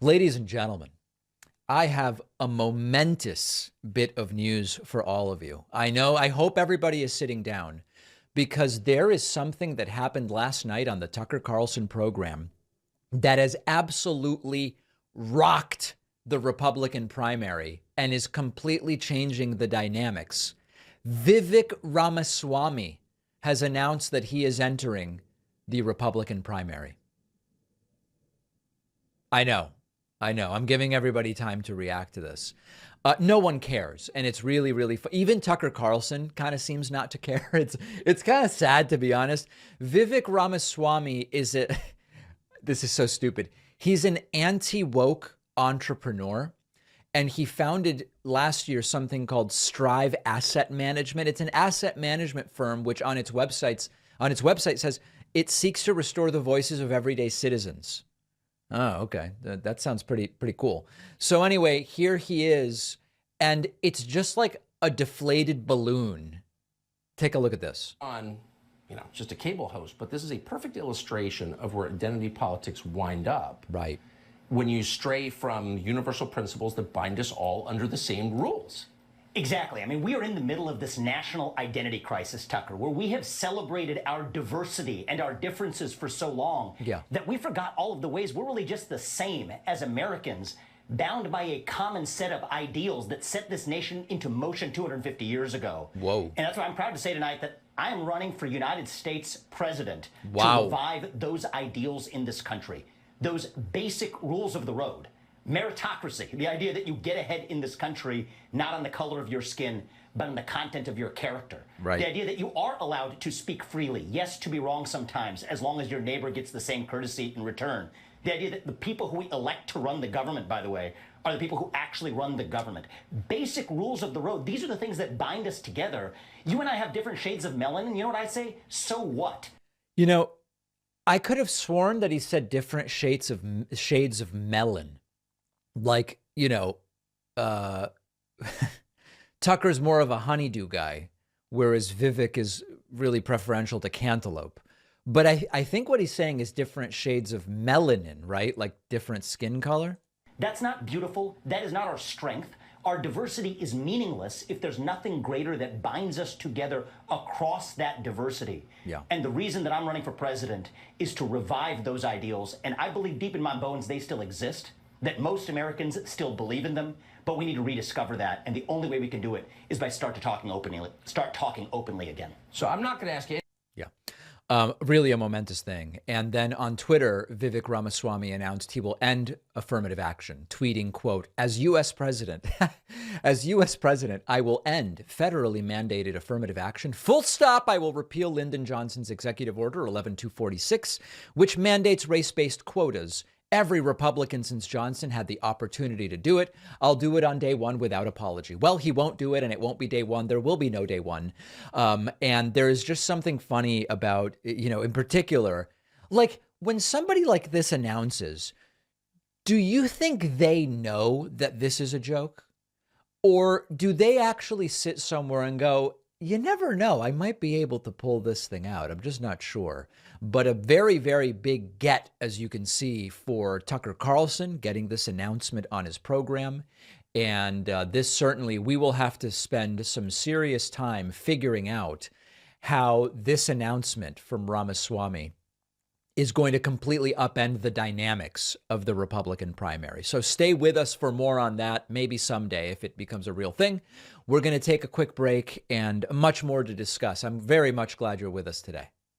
Ladies and gentlemen, I have a momentous bit of news for all of you. I hope everybody is sitting down because there is something that happened last night on the Tucker Carlson program that has absolutely rocked the Republican primary and is completely changing the dynamics. Vivek Ramaswamy has announced that he is entering the Republican primary. I know. I'm giving everybody time to react to this. No one cares, and it's really, really fun. Even Tucker Carlson kind of seems not to care. It's kind of sad, to be honest. Vivek Ramaswamy this is so stupid. He's an anti-woke entrepreneur, and he founded last year something called Strive Asset Management. It's an asset management firm which on its website says it seeks to restore the voices of everyday citizens. Oh, okay. That sounds pretty cool. So anyway, here he is, and it's just like a deflated balloon. Take a look at this. Just a cable host, but this is a perfect illustration of where identity politics wind up. Right. When you stray from universal principles that bind us all under the same rules. Exactly. I mean, we are in the middle of this national identity crisis, Tucker, where we have celebrated our diversity and our differences for so long that we forgot all of the ways we're really just the same as Americans, bound by a common set of ideals that set this nation into motion 250 years ago. Whoa. And that's why I'm proud to say tonight that I am running for United States president Wow. to revive those ideals in this country, those basic rules of the road. Meritocracy, the idea that you get ahead in this country, not on the color of your skin, but on the content of your character. Right. The idea that you are allowed to speak freely, yes, to be wrong sometimes, as long as your neighbor gets the same courtesy in return. The idea that the people who we elect to run the government, by the way, are the people who actually run the government. Basic rules of the road. These are the things that bind us together. You and I have different shades of melanin. You know what I say? So what? You know, I could have sworn that he said different shades of melon. Like, Tucker's more of a honeydew guy, whereas Vivek is really preferential to cantaloupe. But I think what he's saying is different shades of melanin, right? Like different skin color. That's not beautiful. That is not our strength. Our diversity is meaningless if there's nothing greater that binds us together across that diversity. Yeah. And the reason that I'm running for president is to revive those ideals. And I believe deep in my bones they still exist, that most Americans still believe in them, but we need to rediscover that. And the only way we can do it is by start talking openly again. So I'm not going to ask you. Yeah. Really a momentous thing. And then on Twitter, Vivek Ramaswamy announced he will end affirmative action, tweeting, quote, as U.S. president, I will end federally mandated affirmative action. Full stop. I will repeal Lyndon Johnson's executive order 11246, which mandates race-based quotas. Every Republican since Johnson had the opportunity to do it. I'll do it on day one without apology. Well, he won't do it, and it won't be day one. There will be no day one. And there is just something funny about, in particular, like when somebody like this announces, do you think they know that this is a joke? Or do they actually sit somewhere and go, you never know, I might be able to pull this thing out. I'm just not sure. But a very, very big get, as you can see, for Tucker Carlson getting this announcement on his program. And this certainly, we will have to spend some serious time figuring out how this announcement from Ramaswamy is going to completely upend the dynamics of the Republican primary. So stay with us for more on that, maybe someday if it becomes a real thing. We're going to take a quick break and much more to discuss. I'm very much glad you're with us today.